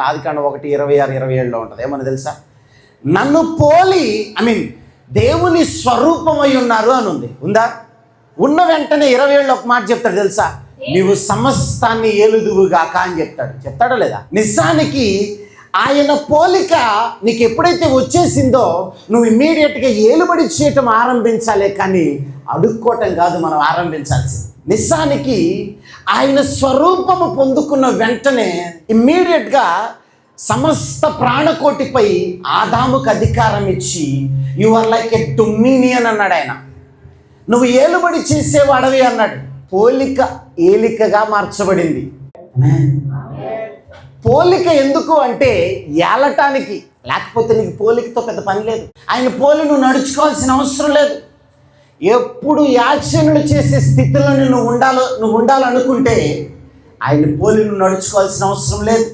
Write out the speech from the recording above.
ఆదికాండం 1:26-27 ఉంటుంది. ఏమని తెలుసా? నన్ను పోలి దేవుని స్వరూపమై ఉన్నారు అని ఉంది. ఉందా? ఉన్న వెంటనే 27 ఒక మాట చెప్తాడు తెలుసా? నీవు సమస్తాన్ని ఏలుదువుగాక అని చెప్తాడా లేదా? నిజానికి ఆయన పోలిక నీకు ఎప్పుడైతే వచ్చేసిందో నువ్వు ఇమ్మీడియట్గా ఏలుబడి చేయటం ఆరంభించాలే, కానీ అడుక్కోవటం కాదు మనం ఆరంభించాల్సింది. నిజానికి ఆయన స్వరూపము పొందుకున్న వెంటనే ఇమ్మీడియట్గా సమస్త ప్రాణకోటిపై ఆదాముకు అధికారం ఇచ్చి you are like a dominion అన్నాడు ఆయన. నువ్వు ఏలుబడి చేసేవాడవి అన్నాడు. పోలిక ఏలికగా మార్చబడింది. పోలిక ఎందుకు అంటే ఏలటానికి, లేకపోతే నీకు పోలికతో పెద్ద పని లేదు. ఆయన పోలి నువ్వు నడుచుకోవాల్సిన అవసరం లేదు. ఎప్పుడు యాచనలు చేసే స్థితిలో నువ్వు ఉండాలనుకుంటే ఆయన పోలి నువ్వు నడుచుకోవాల్సిన అవసరం లేదు.